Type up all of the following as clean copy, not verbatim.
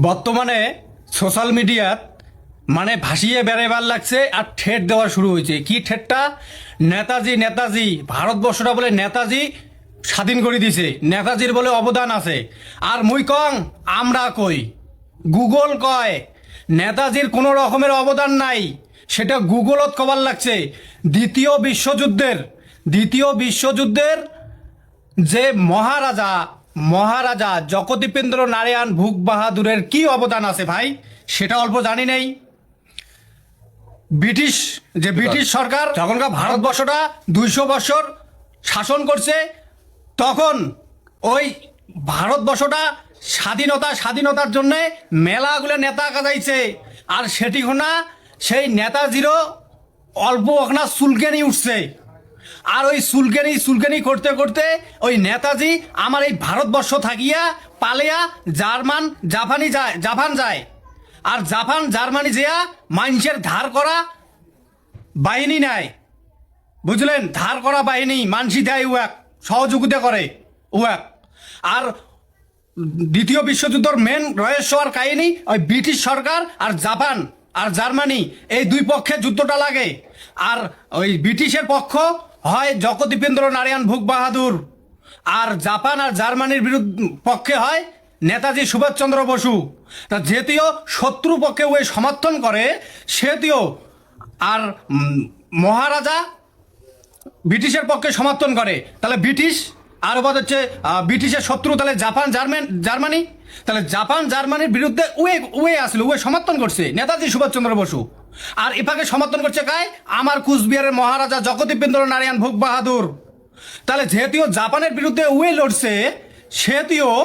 বর্তমানে সোশ্যাল মিডিয়াত মানে ভাসিয়ে বেড়াইবার লাগছে আর ঠেট দেওয়া শুরু হয়েছে। কি ঠেটটা? নেতাজি নেতাজি ভারতবর্ষটা বলে নেতাজি স্বাধীন করে দিছে, নেতাজির বলে অবদান আছে। আর মুই কং আমরা কই, গুগল কয় নেতাজির কোনো রকমের অবদান নাই, সেটা গুগলত কবার লাগছে। দ্বিতীয় বিশ্বযুদ্ধের যে মহারাজা জগদীপেন্দ্র নারায়ণ ভূপ বাহাদুরের কি অবদান আছে ভাই, সেটা অল্প জানি নেই। ব্রিটিশ সরকার যখনকার ভারতবর্ষটা 200 বছর শাসন করছে, তখন ওই ভারতবর্ষটা স্বাধীনতার জন্য মেলাগুলো নেতা কাজাইছে। আর সেটি না সেই নেতাজিরও অল্প ওখানা চুলকেনি উঠছে। আর ওই চুলকেনি করতে করতে ওই নেতাজি আমার এই ভারতবর্ষ থাকিয়া পালিয়া জাপান যায়। আর জার্মানি যেয়া মানুষের ধার করা বাহিনী নেয়, বুঝলেন? ধার করা বাহিনী মানসি দেয়, উয়াক সহযোগিতা করে উয়াক। আর দ্বিতীয় বিশ্বযুদ্ধের মেন রহস্য আর কাহিনী ওই ব্রিটিশ সরকার আর জাপান আর জার্মানি এই দুই পক্ষের যুদ্ধটা লাগে। আর ওই ব্রিটিশের পক্ষ হয় জগদীপেন্দ্র নারায়ণ ভূপ বাহাদুর, আর জাপান আর জার্মানির পক্ষে হয় নেতাজি সুভাষচন্দ্র বসু। তা যেটিও শত্রু পক্ষে ওই সমর্থন করে সেটিও, আর মহারাজা ব্রিটিশের পক্ষে সমর্থন করে। তাহলে ব্রিটিশ আর বাদ হচ্ছে ব্রিটিশের শত্রু, তাহলে জার্মানি, তাহলে জাপান জার্মানির বিরুদ্ধে উয়ে আসলো, উয়ে সমর্থন করছে নেতাজি সুভাষচন্দ্র বসু। আর এপাকে সমর্থন করছে কায়? আমার কুচবিহারের মহারাজা জগদীপেন্দ্র নারায়ণ ভূপ বাহাদুর। তাহলে যেহেতু জাপানের বিরুদ্ধে উয়ে লড়ছে, সেহেতুও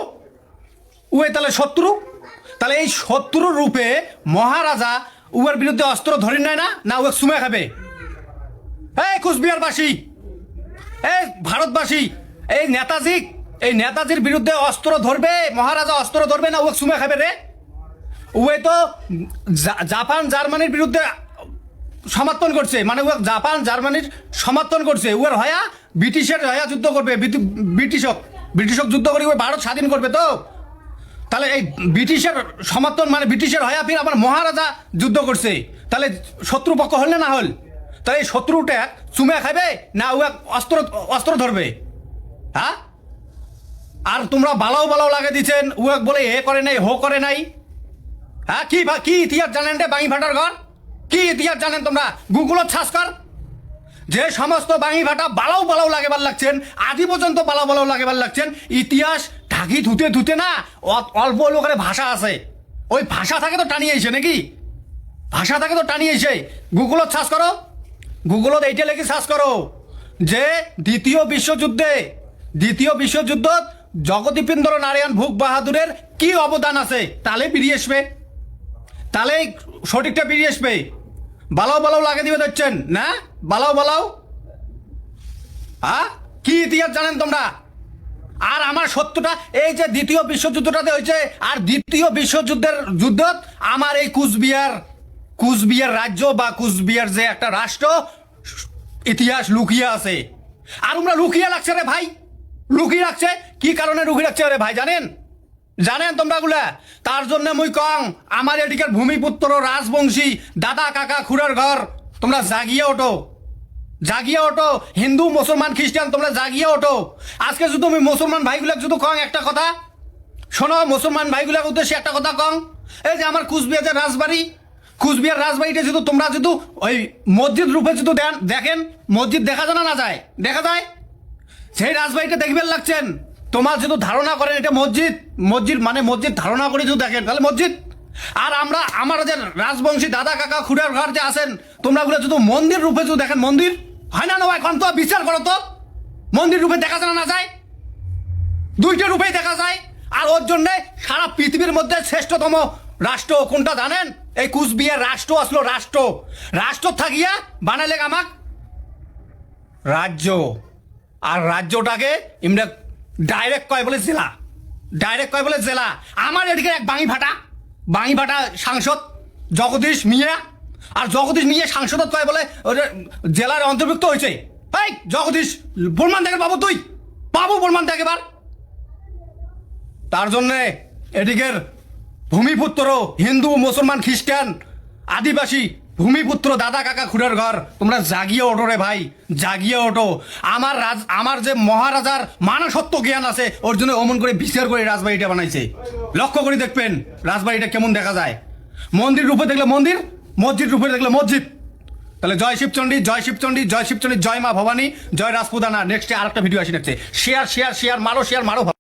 উয়ে তাহলে শত্রু। তাহলে এই শত্রুর রূপে মহারাজা উয়ের বিরুদ্ধে অস্ত্র ধরে নেয় না উয়ে সুমে খাবে? এই কুচবিহারবাসী, এই ভারতবাসী, এই নেতাজির বিরুদ্ধে অস্ত্র ধরবে মহারাজা, অস্ত্র ধরবে না উয়ে সুমে খাবে রে? উয়ে তো জাপান জার্মানির বিরুদ্ধে সমর্থন করছে, মানে ও জাপান জার্মানির সমর্থন করছে। উয়ের হয়া ব্রিটিশের হয়া যুদ্ধ করবে, ব্রিটিশক যুদ্ধ করে ওই ভারত স্বাধীন করবে। তো তাহলে এই ব্রিটিশের সমর্থন মানে ব্রিটিশের হয়া ফির আমার মহারাজা যুদ্ধ করছে, তাহলে শত্রুপক্ষ হল না হল? তাহলে এই শত্রুটা চুমে খাবে না ও অস্ত্র ধরবে? হ্যাঁ? আর তোমরা বালাও লাগে দিচ্ছেন, উয়াক বলে এ করে নাই হো করে নাই। হ্যাঁ, কি ইতিহাস জানেন রে বাঙি ভাটার ঘর? কি ইতিহাস জানেন তোমরা? গুগলত সার্চ কর। যে সমস্ত বাঙি ভাটা বালাও লাগেবার লাগছেন, আদি পর্যন্ত বালাও লাগেবার লাগছেন, ইতিহাস ঢাকি ধুতে না অল্প লোকের ভাষা আছে, ওই ভাষা থাকে তো টানিয়ে এসে নাকি? ভাষা থাকে তো টানিয়ে এসে গুগলত সার্চ করো, গুগলত এইটা লেগে সার্চ করো যে দ্বিতীয় বিশ্বযুদ্ধ জগদীপেন্দ্র নারায়ণ ভূপ বাহাদুরের কি অবদান আছে, তাহলে বেরিয়ে আসবে, তাহলে সঠিকটা বেরিয়ে আসবে। বালাও লাগে দিবে দেখছেন না? বালাও হ্যাঁ, কি ইতিহাস জানেন তোমরা? আর আমার সত্যটা এই যে দ্বিতীয় বিশ্বযুদ্ধটাতে হয়েছে, আর দ্বিতীয় বিশ্বযুদ্ধের যুদ্ধত আমার এই কুচবিহার রাজ্য বা কুচবিহার যে একটা রাষ্ট্র ইতিহাস লুকিয়ে আছে। আর আমরা লুকিয়ে লাগছে রে ভাই, লুকিয়ে রাখছে। কি কারণে লুকিয়ে রাখছে রে ভাই জানেন তোমরা গুলা? তার জন্য মুই কং আমার এদিকের ভূমিপুত্র রাজবংশী দাদা কাকা খুড়ার ঘর, তোমরা জাগিয়ে ওঠো। হিন্দু মুসলমান খ্রিস্টান তোমরা জাগিয়ে ওঠো। আজকে শুধু আমি মুসলমান ভাইগুলাক শুধু কং একটা কথা শোনো, মুসলমান ভাইগুলার উদ্দেশ্যে একটা কথা কং। এই যে আমার কুচবিহার রাজবাড়িটা যদি তোমরা যদি ওই মসজিদ রূপে যদি দেখেন, মসজিদ দেখা যায় না যায়? দেখা যায়। সেই রাজবাড়িটা দেখবেন লাগছেন, তোমার যদি ধারণা করেন এটা মসজিদ মানে মসজিদ ধারণা করে যদি দেখেন তাহলে মসজিদ। আর আমার যে রাজবংশী দাদা কাকা খুড়ার ঘর যে আছেন, তোমরা গুলো যদি মন্দির রূপে যদি দেখেন, মন্দির হয় না এখন তো বিচার করো তো, মন্দির রূপে দেখা যায় না যায়? দুইটা রূপেই দেখা যায়। আর ওর জন্য সারা পৃথিবীর মধ্যে শ্রেষ্ঠতম রাষ্ট্র কোনটা জানেন? এই কুচবিহার রাষ্ট্র আসলো, রাষ্ট্র থাকিয়া বানালে আমাক রাজ্য। আর রাজ্যটাকে ইমরা ডাইরেক্ট কয় বলে জেলা। আমার এদিকে এক বাঙি ভাটা সাংসদ জগদীশ মিয়া, আর জগদীশ মিয়া সাংসদ কয় বলে জেলার অন্তর্ভুক্ত হয়েছে। এই জগদীশ বলমান দেখে বাবু বলমান দেখে বার। তার জন্যে এদিকের ভূমিপুত্র হিন্দু মুসলমান খ্রিস্টান আদিবাসী ভূমিপুত্র দাদা কাকা খুড়ার ঘর, তোমরা জাগিয়ে ওঠো রে ভাই, জাগিয়ে ওঠো। আমার যে মহারাজার মানসত্ব জ্ঞান আছে, ওর জন্য অমন করে বিচার করে রাজবাড়িটা বানাইছে। লক্ষ্য করে দেখবেন রাজবাড়িটা কেমন দেখা যায়। মন্দির রূপে দেখলে মন্দির, মসজিদ রূপে দেখলে মসজিদ। তাহলে জয় শিবচণ্ডী, জয় শিবচণ্ডী, জয় শিবচণ্ডী, জয় মা ভবানী, জয় রাজপুতানা। নেক্সটে আরেকটা ভিডিও আসি নেক্সটে। শেয়ার শেয়ার শেয়ার মারো, শেয়ার মারো ভাই।